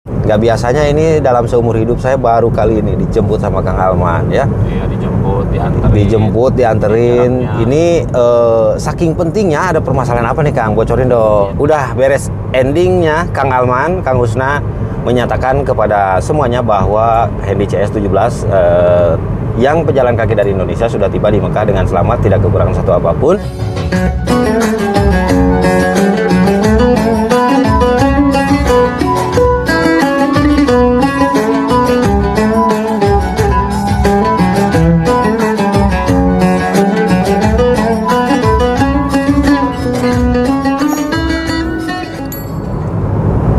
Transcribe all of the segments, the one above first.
Nggak biasanya ini dalam seumur hidup saya baru kali ini dijemput sama Kang Alman ya. Iya, dijemput, dianterin. Ini saking pentingnya ada permasalahan apa nih Kang? Bocorin dong. Udah beres endingnya Kang Alman, Kang Husna menyatakan kepada semuanya bahwa Hendy CS17 yang pejalan kaki dari Indonesia sudah tiba di Mekah dengan selamat, tidak kekurangan satu apapun.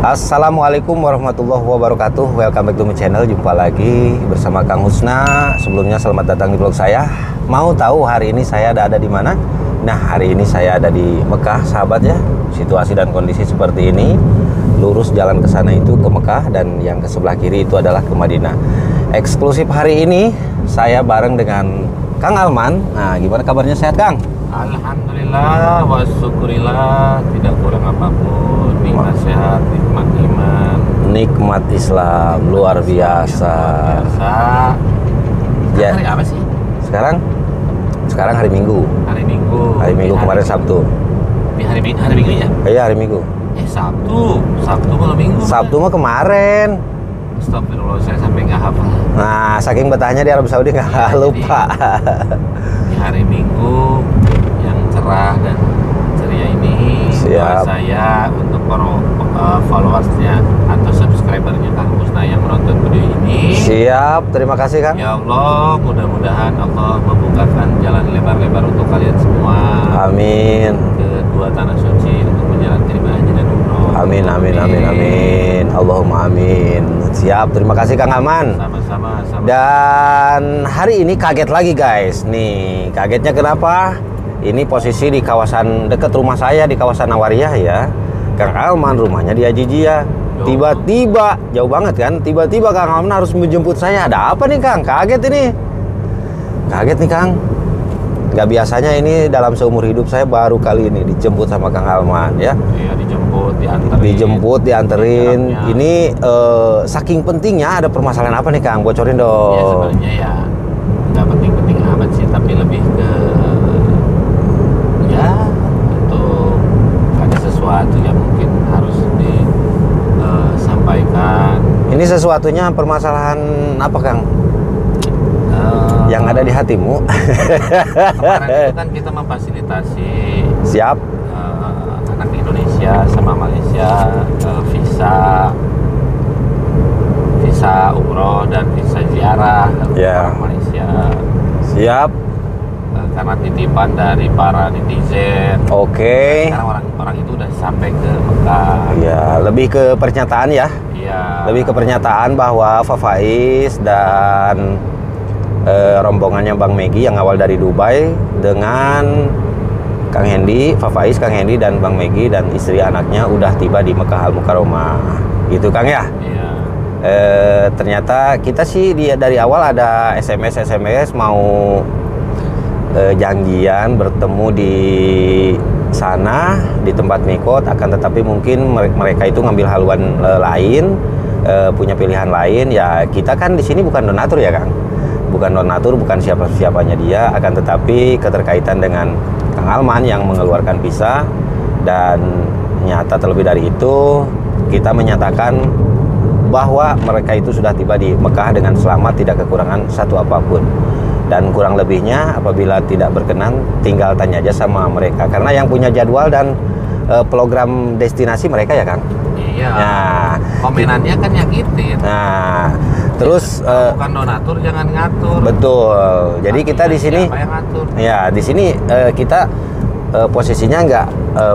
Assalamualaikum warahmatullahi wabarakatuh. Welcome back to my channel. Jumpa lagi bersama Kang Husna. Sebelumnya selamat datang di vlog saya. Mau tahu hari ini saya ada di mana? Nah, hari ini saya ada di Mekah, sahabat ya. Situasi dan kondisi seperti ini. Lurus jalan ke sana itu ke Mekah, dan yang ke sebelah kiri itu adalah ke Madinah. Eksklusif hari ini saya bareng dengan Kang Alman. Nah, gimana kabarnya, sehat Kang? Alhamdulillah wa syukurillah, tidak kurang apapun. Nikmat sehat, nikmat iman, nikmat Islam, luar biasa. Ya. Hari apa sih? Sekarang hari Minggu. Hari Minggu kemarin Sabtu. Hari Minggu ya? Iya, hari Minggu. Sabtu malam Minggu. Sabtu mah kemarin. Astagfirullah, saya sampai nggak hafal. Nah, saking betahnya di Arab Saudi nggak lupa. Di hari Minggu yang cerah dan ceria ini, doa saya untuk para followersnya atau subscribernya Kang Husna yang menonton video ini. Siap, terima kasih Kang. Ya Allah, mudah-mudahan Allah membukakan jalan lebar-lebar untuk kalian semua. Amin. Kedua tanah suci untuk menjalankan ibadah haji dan umroh. Amin. Allahumma amin. Siap, terima kasih Kang Alman. Sama-sama. Dan hari ini kaget lagi guys. Nih, kagetnya kenapa? Ini posisi di kawasan dekat rumah saya, di kawasan Nawariyah ya. Kang Alman rumahnya di Ajijia. Tiba-tiba, jauh banget kan? Tiba-tiba Kang Alman harus menjemput saya. Ada apa nih Kang? Kaget nih Kang. Nggak biasanya ini dalam seumur hidup saya baru kali ini dijemput sama Kang Alman ya. Iya, dianterin. Ini saking pentingnya ada permasalahan apa nih Kang? Bocorin dong. Ya sebenarnya ya nggak penting-penting amat sih, tapi lebih ke ya untuk ada sesuatu yang mungkin harus disampaikan. Ini sesuatunya permasalahan apa Kang? Yang ada di hatimu. Kemarin itu kan kita memfasilitasi siap anak Indonesia sama Malaysia visa umroh dan visa ziarah orang Malaysia. Siap. Karena titipan dari para netizen. Oke. Sekarang orang itu udah sampai ke Mekah. Iya, lebih ke pernyataan ya. Iya. Lebih ke pernyataan bahwa Fafaiz dan rombongannya Bang Megi yang awal dari Dubai dengan Kang Hendy, Fafaiz, Kang Hendy dan Bang Megi dan istri anaknya udah tiba di Mekah Al-Mukarramah. Gitu Kang ya? Iya. Ternyata kita sih dari awal ada SMS mau janjian bertemu di sana di tempat mikot, akan tetapi mungkin mereka itu ngambil haluan lain, punya pilihan lain. Ya kita kan di sini bukan donatur ya Kang. Bukan donatur, bukan siapa-siapanya dia, akan tetapi keterkaitan dengan Kang Alman yang mengeluarkan visa, dan nyata terlebih dari itu kita menyatakan bahwa mereka itu sudah tiba di Mekah dengan selamat, tidak kekurangan satu apapun. Dan kurang lebihnya apabila tidak berkenan tinggal tanya aja sama mereka, karena yang punya jadwal dan program destinasi mereka ya Kang. Iya. Nah, komenannya kan nyakitin. Nah, terus bukan donatur jangan ngatur. Betul. Jadi kita di sini ya di sini kita posisinya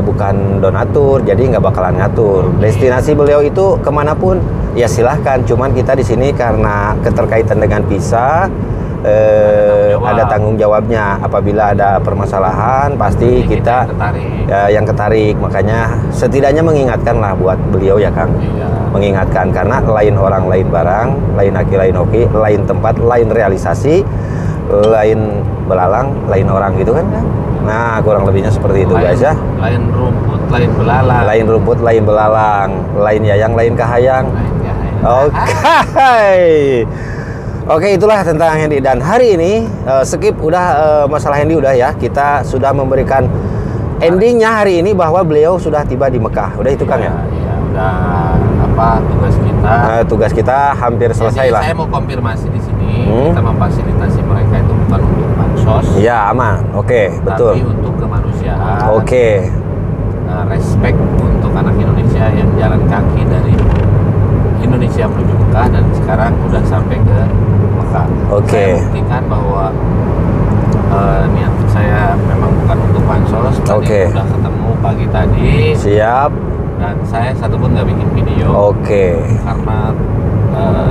bukan donatur, jadi nggak bakalan ngatur. Destinasi beliau itu kemanapun ya silahkan. Cuman kita di sini karena keterkaitan dengan visa ada tanggung jawabnya. Apabila ada permasalahan pasti kita yang ketarik. Makanya setidaknya mengingatkan lah buat beliau ya Kang. Iya. Mengingatkan, karena lain orang lain barang, lain aki lain oki, lain tempat lain realisasi, lain belalang lain orang gitu kan. Nah kurang lebihnya seperti itu guys ya. Lain rumput lain belalang, lain rumput lain belalang, lain yayang lain kahayang. Oke, itulah tentang Hendy. Dan hari ini skip udah masalah Hendy udah ya. Kita sudah memberikan endingnya hari ini bahwa beliau sudah tiba di Mekah. Udah itu Kang ya? Iya, udah tugas kita. Tugas kita hampir selesai lah. Saya mau konfirmasi di sini, kita memfasilitasi mereka itu bukan untuk bansos. Iya, aman. Oke, betul. Tapi untuk kemanusiaan. Oke. Respect untuk anak Indonesia yang jalan kaki dari Indonesia menuju Mekah dan sekarang udah sampai ke Mekah. Saya buktikan bahwa niat saya memang bukan untuk bansos. Tadi udah ketemu pagi tadi. Siap. Dan saya satupun nggak bikin video. Karena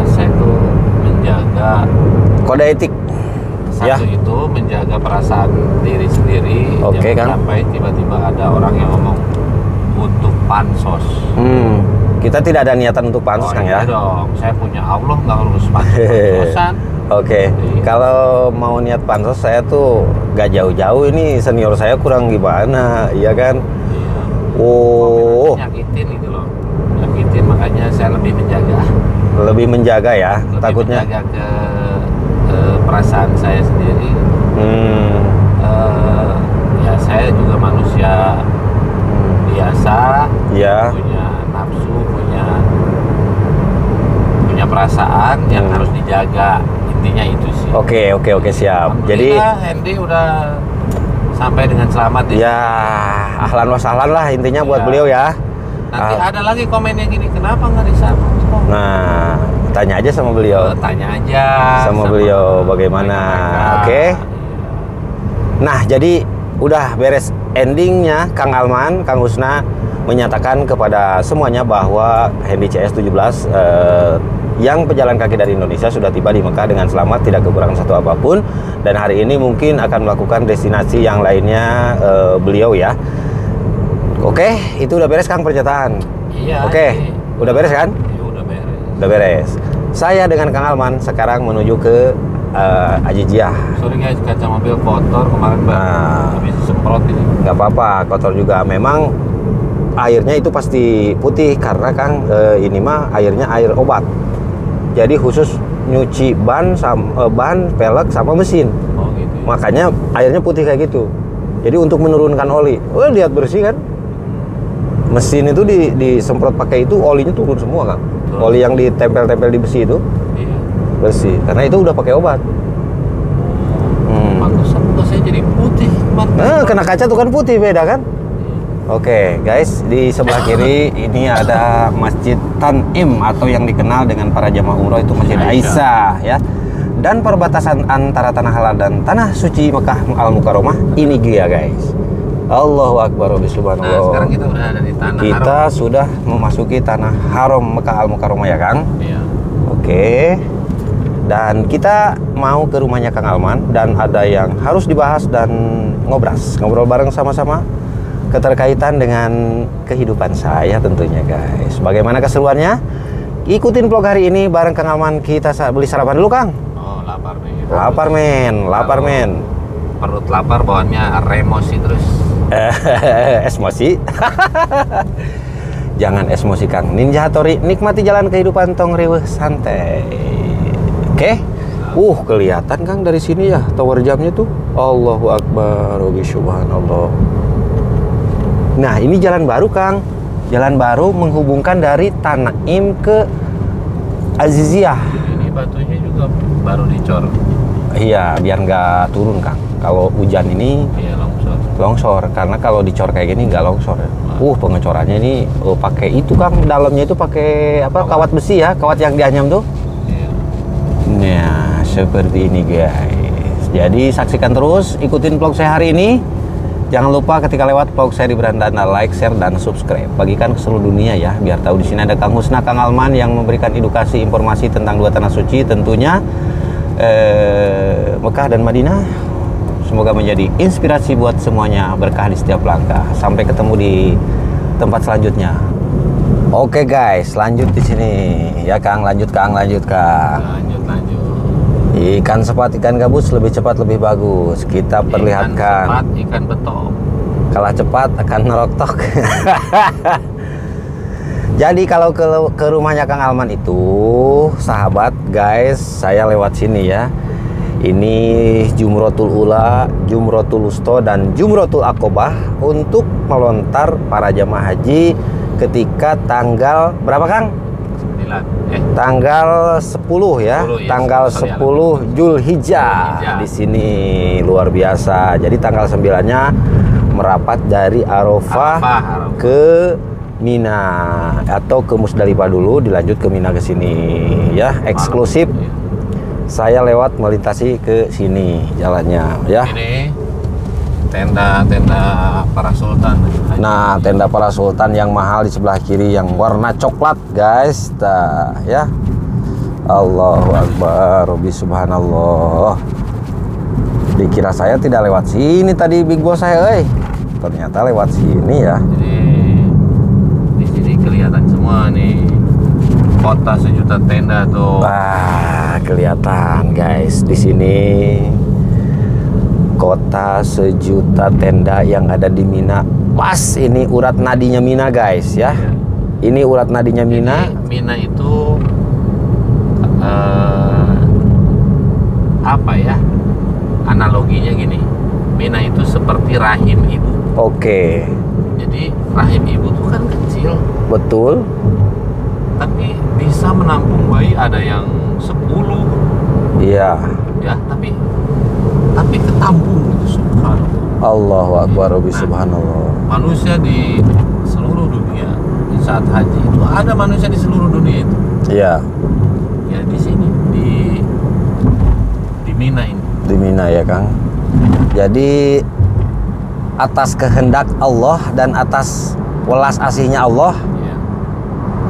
saya tuh menjaga kode etik. Satu itu menjaga perasaan diri sendiri. Jangan sampai tiba-tiba ada orang yang ngomong untuk pansos. Kita tidak ada niatan untuk pansos, Kang ya. Dong, saya punya Allah nggak harus pansos-pansosan. Kalau mau niat pansos saya tuh gak jauh-jauh, ini senior saya kurang gimana, iya kan? Nyakitin gitu loh, nyakitin, makanya saya lebih menjaga. Lebih menjaga ya, lebih takutnya. Menjaga ke perasaan saya sendiri. Ya saya juga manusia biasa, punya nafsu, punya perasaan yang harus dijaga. Intinya itu sih. Oke, siap. Jadi Hendy udah sampai dengan selamat ya. Ahlan wa sahlan lah intinya buat beliau ya. Nanti ada lagi komennya gini, kenapa nggak disapa? Nah, tanya aja sama beliau. Tanya aja sama beliau bagaimana. Nah, jadi udah beres endingnya. Kang Alman, Kang Husna menyatakan kepada semuanya bahwa Hendy CS17 yang pejalan kaki dari Indonesia sudah tiba di Mekah dengan selamat, tidak kekurangan satu apapun. Dan hari ini mungkin akan melakukan destinasi yang lainnya beliau ya. Itu udah beres Kang pernyataan. Iya. Udah beres kan? Iya, udah beres. Saya dengan Kang Alman sekarang menuju ke Ajijiah. Sorry guys, kaca mobil kotor kemarin habis semprot ini. Nggak apa-apa, kotor juga. Memang airnya itu pasti putih karena Kang ini mah airnya air obat. Jadi khusus nyuci ban, pelek sama mesin. Gitu. Makanya airnya putih kayak gitu. Jadi untuk menurunkan oli. Lihat bersih kan? Mesin itu disemprot pakai itu, olinya turun semua Kang. Oli yang ditempel-tempel di besi itu bersih. Karena itu udah pakai obat. Pantesan saya jadi putih. Kena kaca tuh kan putih, beda kan? Guys, di sebelah kiri ini ada Masjid Tanim atau yang dikenal dengan para jamaah umroh itu Masjid Aisyah ya. Dan perbatasan antara tanah halal dan tanah suci Mekah Al-Mukarramah ini dia guys. Allahu Akbar subhanallah. Nah, sekarang kita udah ada di tanah haram. Kita sudah memasuki tanah haram Mekah Al-Mukarramah ya Kang. Iya. Dan kita mau ke rumahnya Kang Alman dan ada yang harus dibahas dan ngobrol bareng sama-sama. Keterkaitan dengan kehidupan saya tentunya guys. Bagaimana keseruannya? Ikutin vlog hari ini bareng Kang Alman. Kita beli sarapan dulu Kang. Lapar men. Perut lapar bawaannya remosi terus. Esmosi. Jangan esmosi Kang. Ninja Hattori, nikmati jalan kehidupan tong riweuh santai. Kelihatan Kang dari sini ya tower jamnya tuh. Allahu Akbar subhanallah. Nah, ini jalan baru Kang. Jalan baru menghubungkan dari Tanim ke Ajijiah. Ini batunya juga baru dicor. Iya, biar nggak turun Kang. Kalau hujan ini longsor. Karena kalau dicor kayak gini nggak longsor. Pengecorannya ini pakai itu Kang. Dalamnya itu pakai kawat besi ya, kawat yang dianyam tuh. Nah, seperti ini guys. Jadi saksikan terus, ikutin vlog saya hari ini. Jangan lupa ketika lewat vlog saya di beranda like, share, dan subscribe. Bagikan ke seluruh dunia ya, biar tahu di sini ada Kang Husna, Kang Alman yang memberikan edukasi informasi tentang dua tanah suci, tentunya Mekah dan Madinah. Semoga menjadi inspirasi buat semuanya, berkah di setiap langkah. Sampai ketemu di tempat selanjutnya. Guys, lanjut di sini ya Kang, lanjut Kang. Lanjut. Ikan sepat, ikan gabus lebih cepat lebih bagus. Kita perlihatkan. Ikan sepat, ikan betok. Kalah cepat akan neroktok. Jadi kalau ke rumahnya Kang Alman itu, sahabat guys, saya lewat sini ya. Ini Jumrotul Ula, Jumrotul Wusta, dan Jumrotul Aqobah untuk melontar para jamaah haji ketika tanggal berapa Kang? Tanggal 10 ya, 10 ya, tanggal 10 Zulhijjah. Di sini luar biasa. Jadi tanggal 9-nya merapat dari Arafah ke Mina atau ke Musdalifah dulu, dilanjut ke Mina ke sini ya, eksklusif. Saya lewat melintasi ke sini jalannya ya. Ini tenda para sultan. Nah, tenda para sultan yang mahal di sebelah kiri yang warna coklat, guys. Ya. Allahu Akbar, Robbi subhanallah. Dikira saya tidak lewat sini tadi big boss saya, ternyata lewat sini ya. Jadi di sini kelihatan semua nih kota sejuta tenda tuh. Wah, kelihatan guys di sini kota sejuta tenda yang ada di Mina. Pas ini urat nadinya Mina guys ya. Ini urat nadinya Mina. Jadi, Mina itu apa ya? Analoginya gini. Mina itu seperti rahim ibu. Oke. Jadi rahim ibu tuh kan kecil. Betul. Tapi bisa menampung bayi ada yang 10. Iya. Ya, tapi ketampung gitu, subhanallah. Allahu Akbar, Robbi subhanallah. Manusia di seluruh dunia di saat haji itu ada manusia di seluruh dunia itu. Iya. Ya di sini di Mina ini. Di Mina ya Kang. Jadi atas kehendak Allah dan atas welas asihnya Allah, Ya.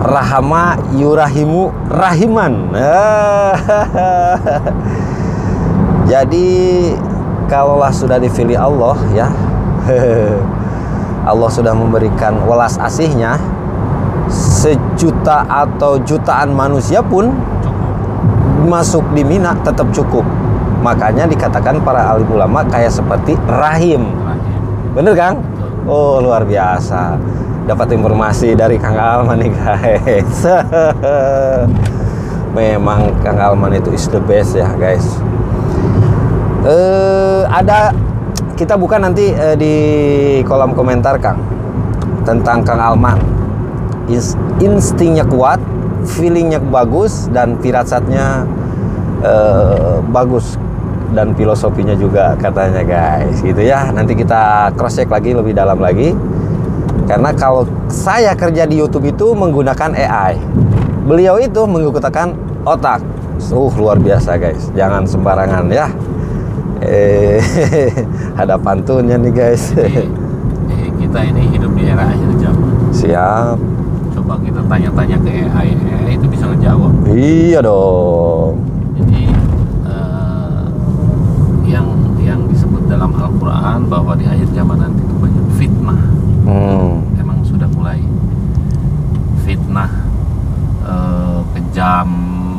rahama yurahimu rahiman. Jadi kalaulah sudah dipilih Allah ya, Allah sudah memberikan welas asihnya, sejuta atau jutaan manusia pun masuk di Mina tetap cukup. Makanya dikatakan para alim ulama kayak seperti rahim. Bener Kang? Oh luar biasa. Dapat informasi dari Kang Alman nih guys. Memang Kang Alman itu is the best ya guys. Ada kita buka nanti di kolom komentar Kang tentang Kang Alman. Instingnya kuat, feelingnya bagus, dan firasatnya bagus, dan filosofinya juga katanya guys gitu ya. Nanti kita cross check lagi lebih dalam lagi, karena kalau saya kerja di YouTube itu menggunakan AI, beliau itu menggunakan otak. Luar biasa guys, jangan sembarangan ya. Ada pantunnya nih guys. Kita ini hidup di era akhir zaman. Siap. Coba kita tanya-tanya ke AI itu bisa ngejawab. Iya dong. Jadi yang disebut dalam Al-Quran bahwa di akhir zaman nanti itu banyak fitnah. Emang sudah mulai fitnah kejam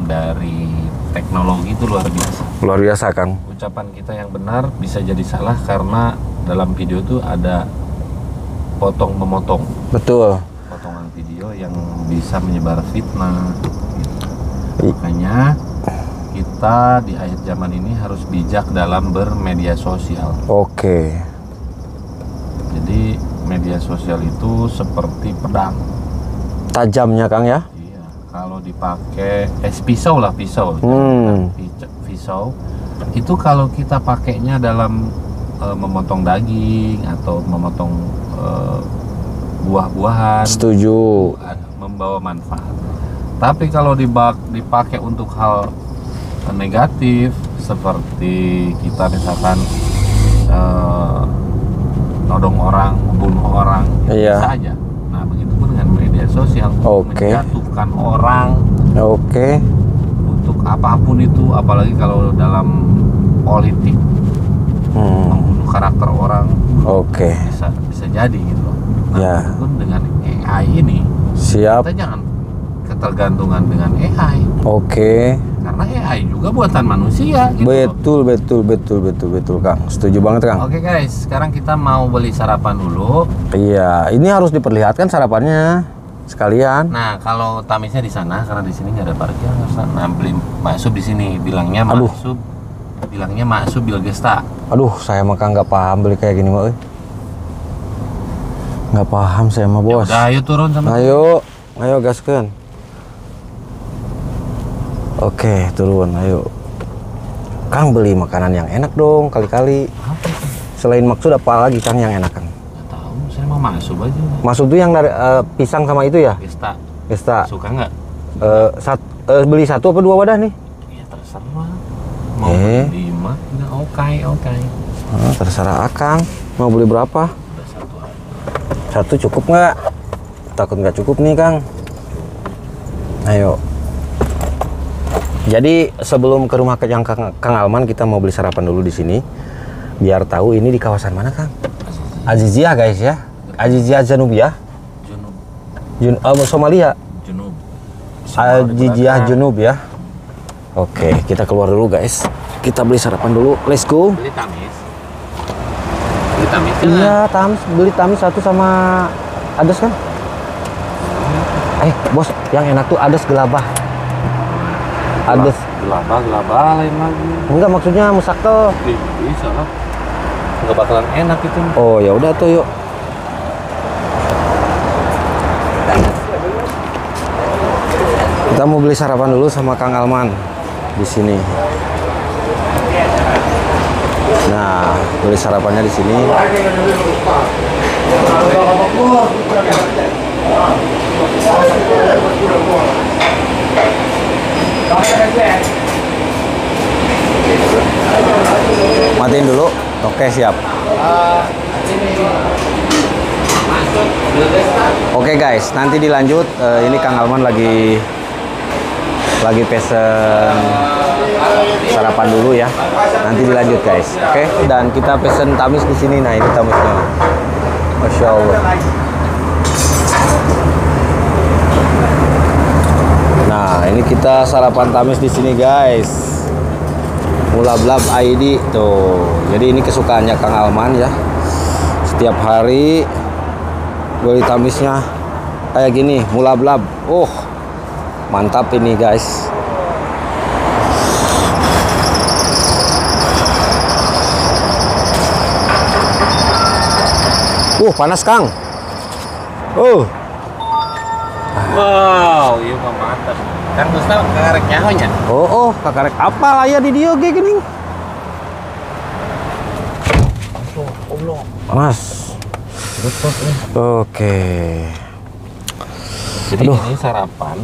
dari teknologi itu luar biasa. Luar biasa Kang. Ucapan kita yang benar bisa jadi salah karena dalam video itu ada potong memotong. Betul. Potongan video yang bisa menyebar fitnah. Makanya kita di akhir zaman ini harus bijak dalam bermedia sosial. Oke. Jadi media sosial itu seperti pedang. Tajamnya Kang ya? Iya. Kalau dipakai pisau lah, pisau. Pisau itu kalau kita pakainya dalam memotong daging atau memotong buah-buahan. Setuju. Membawa manfaat. Tapi kalau dipakai untuk hal negatif seperti kita misalkan nodong orang, membunuh orang, iya. Bisa aja. Nah, begitupun dengan media sosial, menjatuhkan orang. Oke. Untuk apapun itu, apalagi kalau dalam politik, membunuh karakter orang. Oke. Bisa jadi gitu loh. Nah, ya. begitupun dengan AI ini. Siap. Kita jangan ketergantungan dengan AI. Oke. Karena AI juga buatan manusia gitu. Betul Kang. Setuju banget Kang. Oke guys, sekarang kita mau beli sarapan dulu. Iya, ini harus diperlihatkan sarapannya. sekalian. Nah, kalau tamisnya di sana karena di sini nggak ada parkir, nah beli maksub di sini bilangnya maksub. Bilangnya maksub Bilgesta. Aduh, saya mah nggak paham beli kayak gini mah. Nggak paham saya mah, Bos. Udah, ayo turun sama. Ayo gaskeun. Oke, turun, ayo. Kang beli makanan yang enak dong kali-kali. Selain maksud apa lagi Kang yang enak Kang? Nggak tahu, saya mau maksub aja. Maksud tuh yang dari pisang sama itu ya? Gesta. Suka nggak? Beli 1 apa 2 wadah nih? Ya terserah. Mau beli 5, nggak oke. Terserah Akang. Mau beli berapa? Udah 1 aja. 1 cukup nggak? Takut nggak cukup nih Kang. Ayo. Jadi sebelum ke rumah yang Kang Alman, kita mau beli sarapan dulu di sini. Biar tahu ini di kawasan mana Kang? Aziziyah guys ya. Aziziyah Janubiyah. Somalia. Junub. Aziziyah Junub ya. Oke, kita keluar dulu guys. Kita beli sarapan dulu. Let's go. Beli tamis. Beli tamis kan? Iya, beli tamis 1 sama ades kan? Bos, yang enak tuh ades gelabah. Ades gelabah lain lagi. enggak, maksudnya musakto. Bisa lah. Nggak bakalan enak itu. Oh ya udah tuh, yuk. Kita mau beli sarapan dulu sama Kang Alman di sini. Nah, beli sarapannya di sini. Matiin dulu. Oke, siap. Oke guys, nanti dilanjut. Ini Kang Alman lagi pesen sarapan dulu ya. Nanti dilanjut guys. Oke, dan kita pesen tamis di sini. Nah, ini tamisnya. Masya Allah. Nah, ini kita sarapan tamis di sini guys. Mulablab ID tuh. Jadi ini kesukaannya Kang Alman ya. Setiap hari beli tamisnya kayak gini, mulablab. Mantap ini guys. Panas Kang. Wow, iya mah mantap. Kang Gustaf kakarek nyahonya. Kakarek apa lah ya di dia kayak gini. Panas. Oke. Jadi ini sarapan.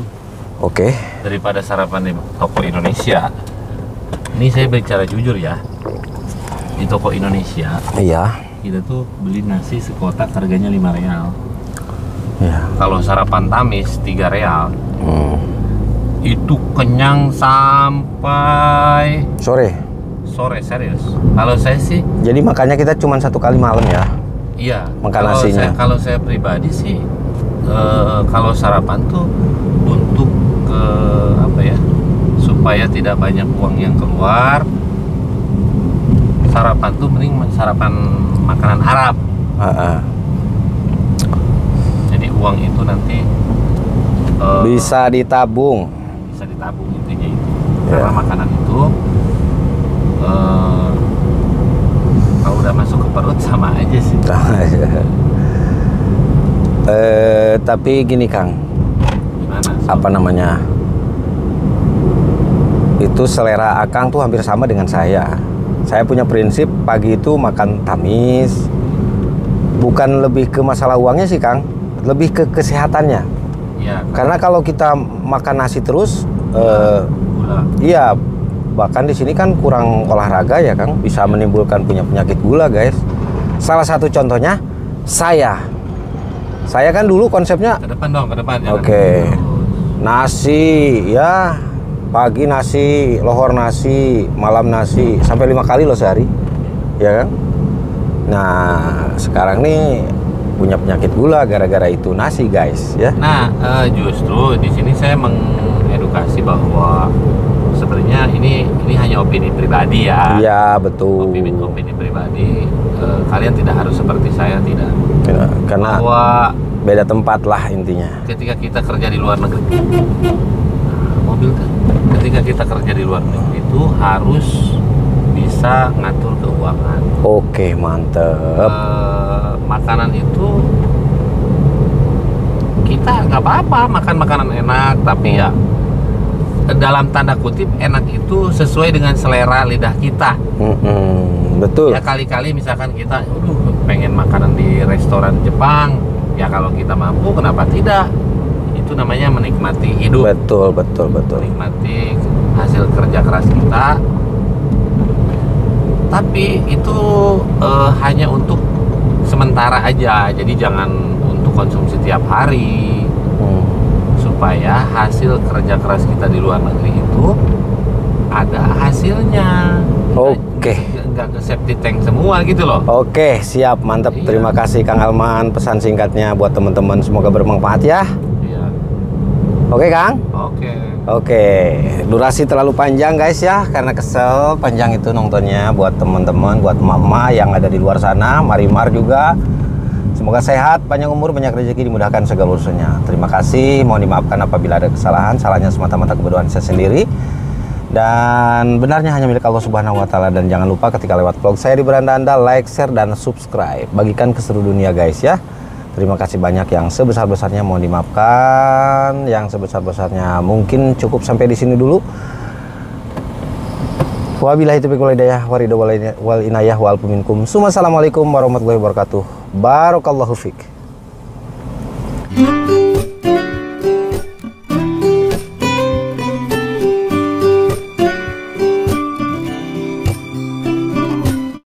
Oke. Daripada sarapan di toko Indonesia. Ini saya bicara jujur ya. Di toko Indonesia. Iya. Kita tuh beli nasi sekotak harganya 5 real. Iya. Kalau sarapan tamis 3 real. Itu kenyang sampai sore serius. Kalau saya sih. Jadi makanya kita cuma 1 kali malam ya. Iya. Makan nasinya. Kalau saya pribadi sih, kalau sarapan tuh untuk supaya tidak banyak uang yang keluar. Sarapan tuh mending sarapan makanan Arab. Jadi uang itu nanti bisa ditabung. Bisa ditabung intinya itu. Karena makanan itu kalau udah masuk ke perut sama aja sih. Tapi gini Kang. Gimana? Apa namanya? Itu selera Akang tuh hampir sama dengan saya. Saya punya prinsip pagi itu makan tamis. Bukan lebih ke masalah uangnya sih Kang, lebih ke kesehatannya. Ya, karena kalau kita makan nasi terus, gula. Iya, bahkan di sini kan kurang olahraga ya Kang, bisa menimbulkan punya penyakit gula guys. Salah satu contohnya saya kan dulu konsepnya. Ke depan dong, ke depan. Oke. Nasi ya. Pagi nasi, lohor nasi, malam nasi, sampai 5 kali loh sehari, ya kan? Nah, sekarang nih punya penyakit gula gara-gara itu nasi, guys, ya. Nah, justru di sini saya mengedukasi bahwa sebenarnya ini hanya opini pribadi ya. Iya, betul. Opini pribadi, kalian tidak harus seperti saya, tidak. Ya, karena bahwa Beda tempat lah intinya. Ketika kita kerja di luar negeri, mobil kan. Ketika kita kerja di luar negeri itu harus bisa ngatur keuangan. Oke, mantep. Makanan itu kita nggak apa-apa makan makanan enak, tapi ya dalam tanda kutip enak itu sesuai dengan selera lidah kita. Betul. Ya kali-kali misalkan kita pengen makanan di restoran Jepang, ya kalau kita mampu kenapa tidak? Itu namanya menikmati hidup. Betul. Menikmati hasil kerja keras kita. Tapi itu hanya untuk sementara aja. Jadi jangan untuk konsumsi tiap hari. Supaya hasil kerja keras kita di luar negeri itu ada hasilnya. Oke. Nggak ke septic tank semua gitu loh. Oke, siap, mantap. Iya. Terima kasih Kang Alman, pesan singkatnya buat teman-teman, semoga bermanfaat ya. Iya. Oke Kang. Oke, durasi terlalu panjang guys ya, karena kesel panjang itu nontonnya buat teman-teman, buat mama yang ada di luar sana, Marimar juga. Semoga sehat, panjang umur, banyak rezeki, dimudahkan segala urusannya. Terima kasih, mohon dimaafkan apabila ada kesalahan, salahnya semata-mata kebodohan saya sendiri. Dan benarnya hanya milik Allah Subhanahu wa Ta'ala. Dan jangan lupa ketika lewat vlog saya di beranda Anda, like, share, dan subscribe. Bagikan ke seluruh dunia guys ya. Terima kasih banyak, yang sebesar-besarnya mohon dimaafkan, yang sebesar-besarnya mungkin cukup sampai di sini dulu. Wabillahi taufiq wal hidayah, waridho wal inayah wal minkum. Assalamualaikum warahmatullahi wabarakatuh. Barakallahu fiik.